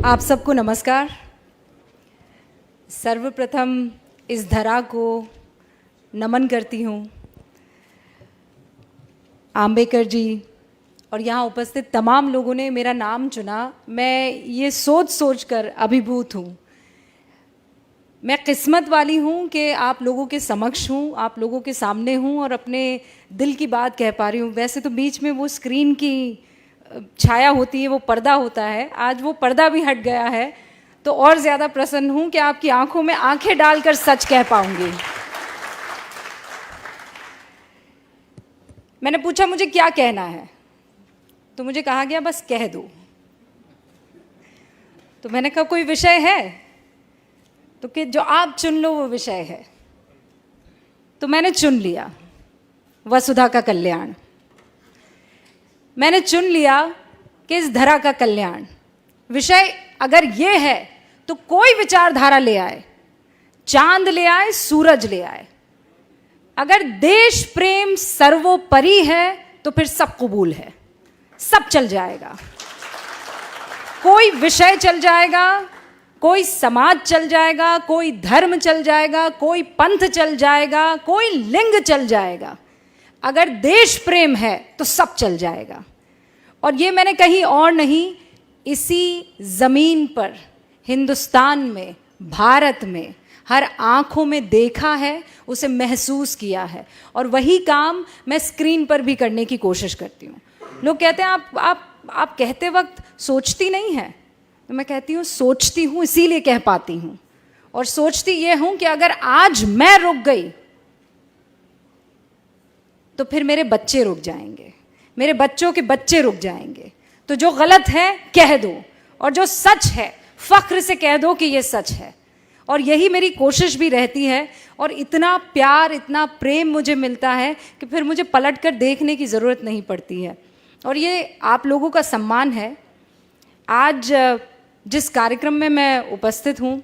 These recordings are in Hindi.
आप सबको नमस्कार। सर्वप्रथम इस धरा को नमन करती हूँ। आम्बेडकर जी और यहाँ उपस्थित तमाम लोगों ने मेरा नाम चुना, मैं ये सोच सोच कर अभिभूत हूँ। मैं किस्मत वाली हूँ कि आप लोगों के समक्ष हूँ, आप लोगों के सामने हूँ और अपने दिल की बात कह पा रही हूँ। वैसे तो बीच में वो स्क्रीन की छाया होती है, वो पर्दा होता है, आज वो पर्दा भी हट गया है, तो और ज़्यादा प्रसन्न हूँ कि आपकी आंखों में आंखें डालकर सच कह पाऊंगी। मैंने पूछा मुझे क्या कहना है, तो मुझे कहा गया बस कह दो। तो मैंने कहा कोई विषय है, तो कि जो आप चुन लो वो विषय है। तो मैंने चुन लिया वसुधा का कल्याण। मैंने चुन लिया कि इस धरा का कल्याण विषय अगर ये है तो कोई विचारधारा ले आए, चांद ले आए, सूरज ले आए, अगर देश प्रेम सर्वोपरि है तो फिर सब कबूल है, सब चल जाएगा। कोई विषय चल जाएगा, कोई समाज चल जाएगा, कोई धर्म चल जाएगा, कोई पंथ चल जाएगा, कोई लिंग चल जाएगा। अगर देश प्रेम है तो सब चल जाएगा। और ये मैंने कहीं और नहीं, इसी ज़मीन पर, हिंदुस्तान में, भारत में हर आँखों में देखा है, उसे महसूस किया है, और वही काम मैं स्क्रीन पर भी करने की कोशिश करती हूँ। लोग कहते हैं आप कहते वक्त सोचती नहीं हैं, तो मैं कहती हूँ सोचती हूँ, इसीलिए कह पाती हूँ। और सोचती ये हूँ कि अगर आज मैं रुक गई तो फिर मेरे बच्चे रुक जाएंगे, मेरे बच्चों के बच्चे रुक जाएंगे। तो जो गलत है कह दो, और जो सच है फख्र से कह दो कि ये सच है। और यही मेरी कोशिश भी रहती है। और इतना प्यार, इतना प्रेम मुझे मिलता है कि फिर मुझे पलट कर देखने की ज़रूरत नहीं पड़ती है। और ये आप लोगों का सम्मान है। आज जिस कार्यक्रम में मैं उपस्थित हूँ,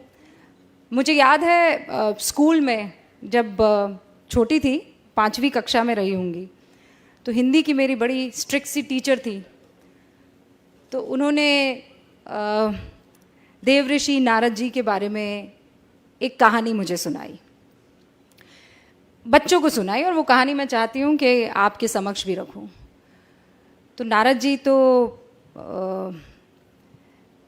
मुझे याद है स्कूल में जब छोटी थी, 5वीं कक्षा में रही होंगी, तो हिंदी की मेरी बड़ी स्ट्रिक्ट सी टीचर थी। तो उन्होंने देवऋषि नारद जी के बारे में एक कहानी मुझे सुनाई, बच्चों को सुनाई, और वो कहानी मैं चाहती हूँ कि आपके समक्ष भी रखूँ। तो नारद जी तो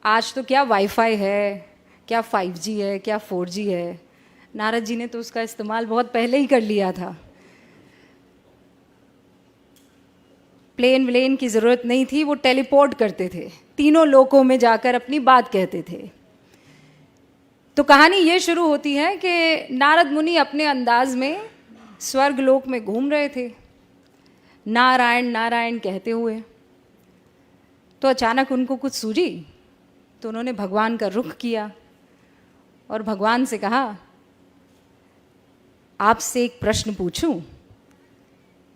आज तो क्या वाईफाई है, क्या 5G है, क्या 4G है, नारद जी ने तो उसका इस्तेमाल बहुत पहले ही कर लिया था। प्लेन व्लेन की ज़रूरत नहीं थी, वो टेलीपोर्ट करते थे, तीनों लोकों में जाकर अपनी बात कहते थे। तो कहानी ये शुरू होती है कि नारद मुनि अपने अंदाज में स्वर्ग लोक में घूम रहे थे, नारायण नारायण कहते हुए। तो अचानक उनको कुछ सूझी, तो उन्होंने भगवान का रुख किया और भगवान से कहा, आपसे एक प्रश्न पूछूं?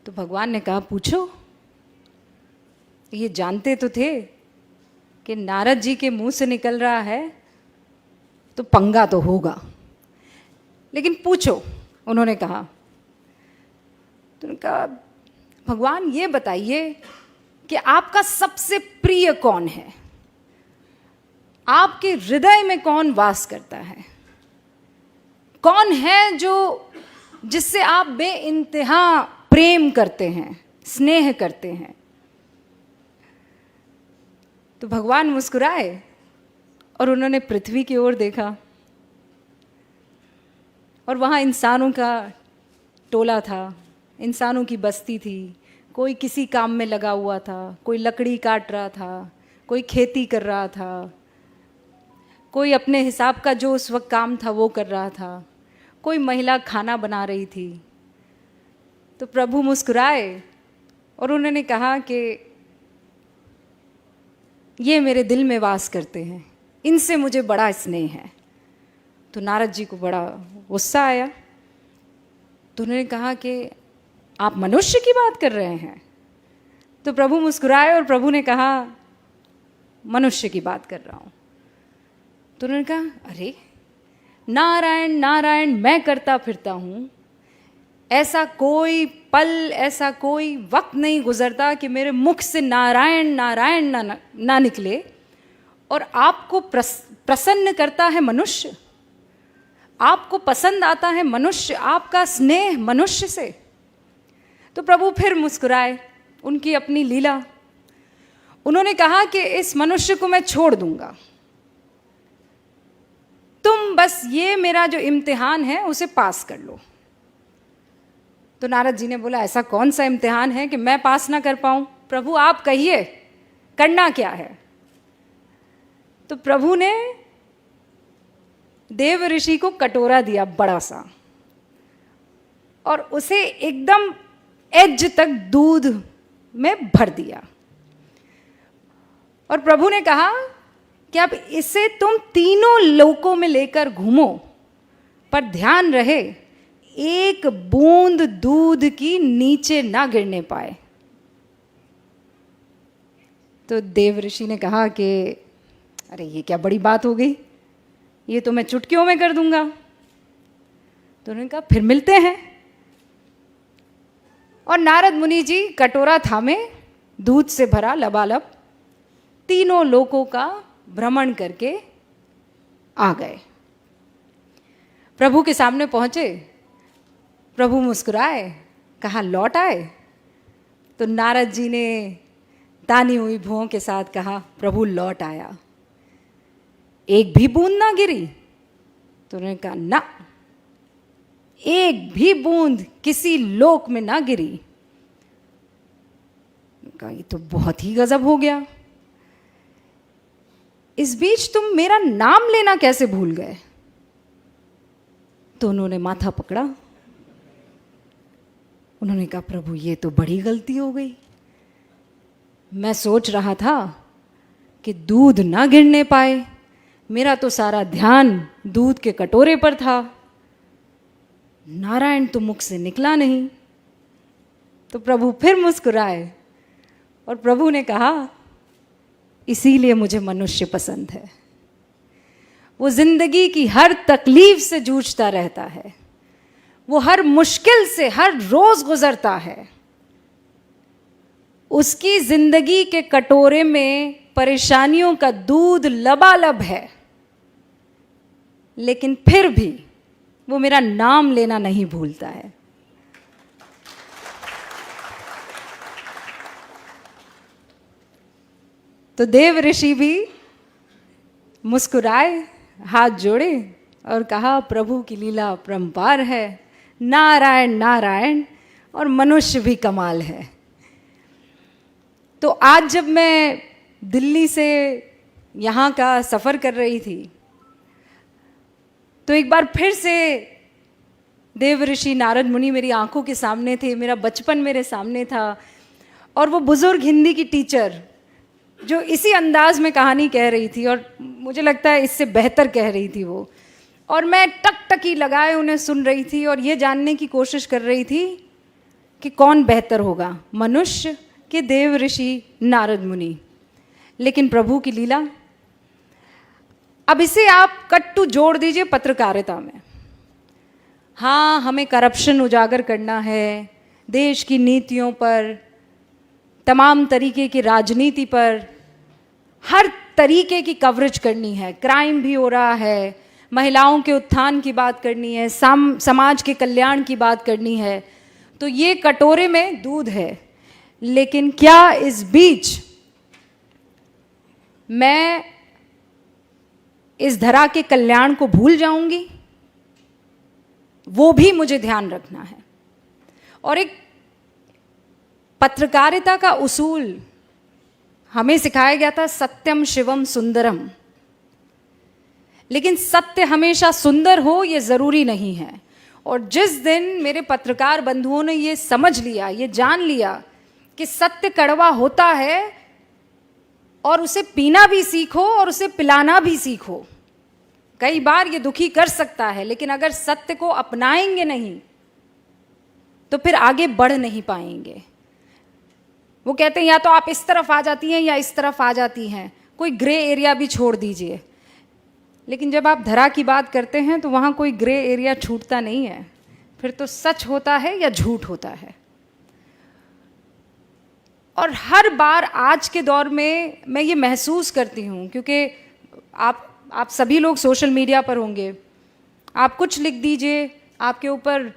तो भगवान ने कहा पूछो। ये जानते तो थे कि नारद जी के मुंह से निकल रहा है तो पंगा तो होगा, लेकिन पूछो, उन्होंने कहा। तो उन्होंने कहा, भगवान ये बताइए कि आपका सबसे प्रिय कौन है, आपके हृदय में कौन वास करता है, कौन है जो जिससे आप बेइंतहा प्रेम करते हैं, स्नेह करते हैं। तो भगवान मुस्कुराए और उन्होंने पृथ्वी की ओर देखा, और वहाँ इंसानों का टोला था, इंसानों की बस्ती थी। कोई किसी काम में लगा हुआ था, कोई लकड़ी काट रहा था, कोई खेती कर रहा था, कोई अपने हिसाब का जो उस वक्त काम था वो कर रहा था, कोई महिला खाना बना रही थी। तो प्रभु मुस्कुराए और उन्होंने कहा कि ये मेरे दिल में वास करते हैं, इनसे मुझे बड़ा स्नेह है। तो नारद जी को बड़ा गुस्सा आया। तो उन्होंने कहा कि आप मनुष्य की बात कर रहे हैं? तो प्रभु मुस्कुराए और प्रभु ने कहा, मनुष्य की बात कर रहा हूँ। तो उन्होंने कहा, अरे नारायण नारायण मैं करता फिरता हूँ, ऐसा कोई पल, ऐसा कोई वक्त नहीं गुजरता कि मेरे मुख से नारायण नारायण ना निकले। और आपको प्रसन्न करता है मनुष्य, आपको पसंद आता है मनुष्य, आपका स्नेह मनुष्य से। तो प्रभु फिर मुस्कुराए, उनकी अपनी लीला। उन्होंने कहा कि इस मनुष्य को मैं छोड़ दूंगा, तुम बस ये मेरा जो इम्तिहान है उसे पास कर लो। तो नारद जी ने बोला, ऐसा कौन सा इम्तिहान है कि मैं पास ना कर पाऊं? प्रभु आप कहिए, करना क्या है? तो प्रभु ने देव ऋषि को कटोरा दिया बड़ा सा, और उसे एकदम एज तक दूध में भर दिया। और प्रभु ने कहा कि अब इसे तुम तीनों लोकों में लेकर घूमो, पर ध्यान रहे एक बूंद दूध की नीचे ना गिरने पाए। तो देव ऋषि ने कहा कि अरे ये क्या बड़ी बात हो गई, ये तो मैं चुटकियों में कर दूंगा। तो उन्होंने कहा फिर मिलते हैं। और नारद मुनि जी कटोरा थामे, दूध से भरा लबालब, तीनों लोकों का भ्रमण करके आ गए। प्रभु के सामने पहुंचे, प्रभु मुस्कुराए, कहा लौट आए? तो नारद जी ने तानी हुई भुओं के साथ कहा, प्रभु लौट आया, एक भी बूंद ना गिरी? तो उन्होंने कहा ना, एक भी बूंद किसी लोक में ना गिरी। कहा ये तो बहुत ही गजब हो गया, इस बीच तुम मेरा नाम लेना कैसे भूल गए? तो उन्होंने माथा पकड़ा, उन्होंने कहा प्रभु ये तो बड़ी गलती हो गई, मैं सोच रहा था कि दूध ना गिरने पाए, मेरा तो सारा ध्यान दूध के कटोरे पर था, नारायण तो मुख से निकला नहीं। तो प्रभु फिर मुस्कुराए और प्रभु ने कहा इसीलिए मुझे मनुष्य पसंद है। वो जिंदगी की हर तकलीफ से जूझता रहता है, वो हर मुश्किल से हर रोज गुजरता है, उसकी जिंदगी के कटोरे में परेशानियों का दूध लबालब है, लेकिन फिर भी वो मेरा नाम लेना नहीं भूलता है। तो देव ऋषि भी मुस्कुराए, हाथ जोड़े और कहा प्रभु की लीला परंपार है, नारायण नारायण, और मनुष्य भी कमाल है। तो आज जब मैं दिल्ली से यहाँ का सफ़र कर रही थी, तो एक बार फिर से देव ऋषि नारद मुनि मेरी आंखों के सामने थे, मेरा बचपन मेरे सामने था, और वो बुज़ुर्ग हिंदी की टीचर जो इसी अंदाज में कहानी कह रही थी, और मुझे लगता है इससे बेहतर कह रही थी वो, और मैं टकटकी लगाए उन्हें सुन रही थी और ये जानने की कोशिश कर रही थी कि कौन बेहतर होगा, मनुष्य कि देव ऋषि नारद मुनि। लेकिन प्रभु की लीला, अब इसे आप कट्टू जोड़ दीजिए पत्रकारिता में। हाँ, हमें करप्शन उजागर करना है, देश की नीतियों पर, तमाम तरीके की राजनीति पर, हर तरीके की कवरेज करनी है, क्राइम भी हो रहा है, महिलाओं के उत्थान की बात करनी है, समाज के कल्याण की बात करनी है। तो ये कटोरे में दूध है, लेकिन क्या इस बीच मैं इस धरा के कल्याण को भूल जाऊंगी? वो भी मुझे ध्यान रखना है। और एक पत्रकारिता का उसूल हमें सिखाया गया था, सत्यम शिवम सुंदरम। लेकिन सत्य हमेशा सुंदर हो ये ज़रूरी नहीं है। और जिस दिन मेरे पत्रकार बंधुओं ने ये समझ लिया, ये जान लिया कि सत्य कड़वा होता है और उसे पीना भी सीखो और उसे पिलाना भी सीखो। कई बार ये दुखी कर सकता है, लेकिन अगर सत्य को अपनाएंगे नहीं तो फिर आगे बढ़ नहीं पाएंगे। वो कहते हैं या तो आप इस तरफ आ जाती हैं या इस तरफ आ जाती हैं, कोई ग्रे एरिया भी छोड़ दीजिए। लेकिन जब आप धरा की बात करते हैं तो वहाँ कोई ग्रे एरिया छूटता नहीं है, फिर तो सच होता है या झूठ होता है। और हर बार आज के दौर में मैं ये महसूस करती हूँ, क्योंकि आप सभी लोग सोशल मीडिया पर होंगे, आप कुछ लिख दीजिए, आपके ऊपर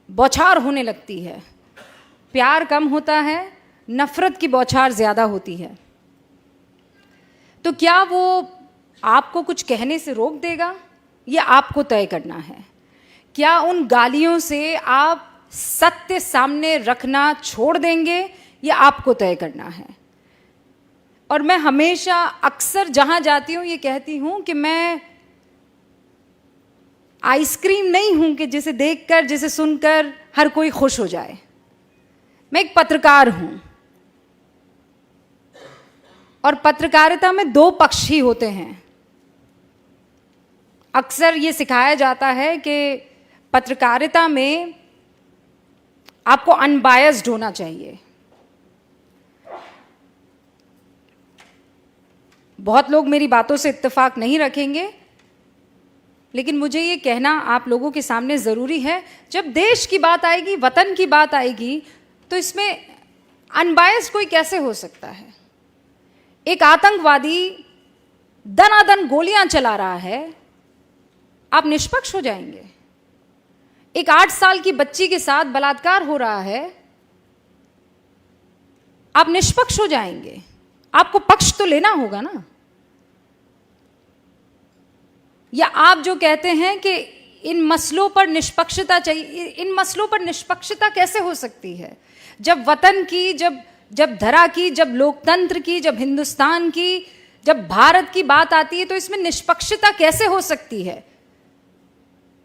बौछार होने लगती है। प्यार कम होता है, नफ़रत की बौछार ज़्यादा होती है। तो क्या वो आपको कुछ कहने से रोक देगा? ये आपको तय करना है। क्या उन गालियों से आप सत्य सामने रखना छोड़ देंगे? ये आपको तय करना है। और मैं हमेशा अक्सर जहाँ जाती हूँ ये कहती हूँ कि मैं आइसक्रीम नहीं हूँ कि जिसे देखकर, जिसे सुनकर हर कोई खुश हो जाए। मैं एक पत्रकार हूँ और पत्रकारिता में दो पक्ष ही होते हैं। अक्सर ये सिखाया जाता है कि पत्रकारिता में आपको अनबायस्ड होना चाहिए। बहुत लोग मेरी बातों से इत्तेफाक नहीं रखेंगे, लेकिन मुझे ये कहना आप लोगों के सामने ज़रूरी है। जब देश की बात आएगी, वतन की बात आएगी, तो इसमें अनबायस्ड कोई कैसे हो सकता है? एक आतंकवादी दनादन गोलियां चला रहा है, आप निष्पक्ष हो जाएंगे? एक 8 साल की बच्ची के साथ बलात्कार हो रहा है, आप निष्पक्ष हो जाएंगे? आपको पक्ष तो लेना होगा ना। या आप जो कहते हैं कि इन मसलों पर निष्पक्षता चाहिए, इन मसलों पर निष्पक्षता कैसे हो सकती है? जब वतन की, जब धरा की, जब लोकतंत्र की, जब हिंदुस्तान की, जब भारत की बात आती है, तो इसमें निष्पक्षता कैसे हो सकती है?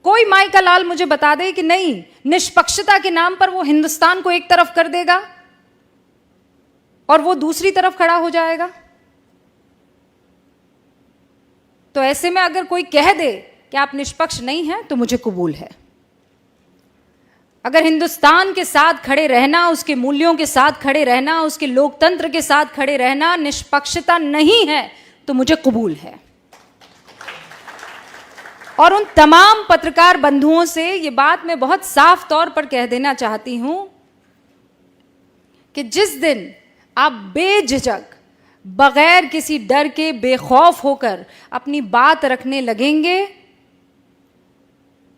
कोई माई का लाल मुझे बता दे कि नहीं, निष्पक्षता के नाम पर वो हिंदुस्तान को एक तरफ कर देगा और वो दूसरी तरफ खड़ा हो जाएगा। तो ऐसे में अगर कोई कह दे कि आप निष्पक्ष नहीं हैं, तो मुझे कबूल है। अगर हिंदुस्तान के साथ खड़े रहना, उसके मूल्यों के साथ खड़े रहना, उसके लोकतंत्र के साथ खड़े रहना निष्पक्षता नहीं है, तो मुझे कबूल है। और उन तमाम पत्रकार बंधुओं से ये बात मैं बहुत साफ तौर पर कह देना चाहती हूं कि जिस दिन आप बेझिझक, बगैर किसी डर के, बेखौफ होकर अपनी बात रखने लगेंगे,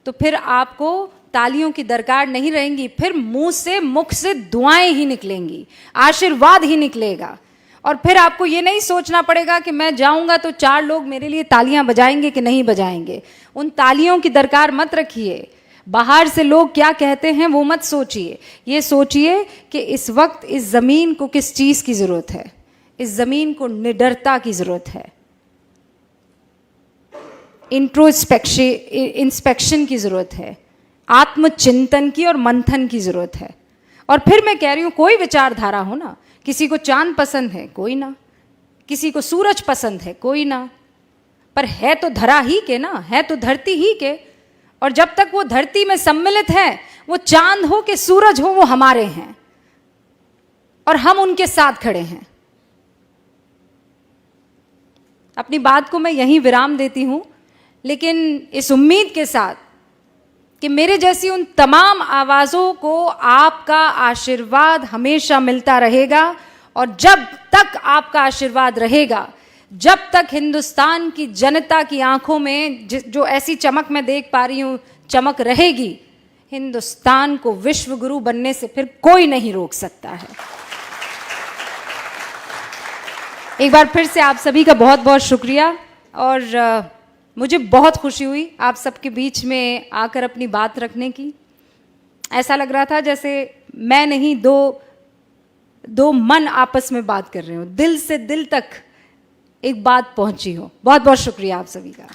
तो फिर आपको तालियों की दरकार नहीं रहेंगी। फिर मुख से दुआएं ही निकलेंगी, आशीर्वाद ही निकलेगा। और फिर आपको ये नहीं सोचना पड़ेगा कि मैं जाऊंगा तो 4 लोग मेरे लिए तालियां बजाएंगे कि नहीं बजाएंगे। उन तालियों की दरकार मत रखिए। बाहर से लोग क्या कहते हैं वो मत सोचिए। ये सोचिए कि इस वक्त इस ज़मीन को किस चीज़ की ज़रूरत है। इस ज़मीन को निडरता की ज़रूरत है, इंस्पेक्शन की ज़रूरत है, आत्मचिंतन की और मंथन की ज़रूरत है। और फिर मैं कह रही हूँ, कोई विचारधारा हो ना, किसी को चांद पसंद है, कोई ना, किसी को सूरज पसंद है, कोई ना, पर है तो धरा ही के ना, है तो धरती ही के। और जब तक वो धरती में सम्मिलित है, वो चांद हो कि सूरज हो, वो हमारे हैं और हम उनके साथ खड़े हैं। अपनी बात को मैं यहीं विराम देती हूं, लेकिन इस उम्मीद के साथ कि मेरे जैसी उन तमाम आवाज़ों को आपका आशीर्वाद हमेशा मिलता रहेगा। और जब तक आपका आशीर्वाद रहेगा, जब तक हिंदुस्तान की जनता की आंखों में जो ऐसी चमक मैं देख पा रही हूँ, चमक रहेगी, हिंदुस्तान को विश्व गुरु बनने से फिर कोई नहीं रोक सकता है। एक बार फिर से आप सभी का बहुत बहुत शुक्रिया। और मुझे बहुत खुशी हुई आप सबके बीच में आकर अपनी बात रखने की। ऐसा लग रहा था जैसे मैं नहीं, दो मन आपस में बात कर रहे हो, दिल से दिल तक एक बात पहुंची हो। बहुत बहुत शुक्रिया आप सभी का।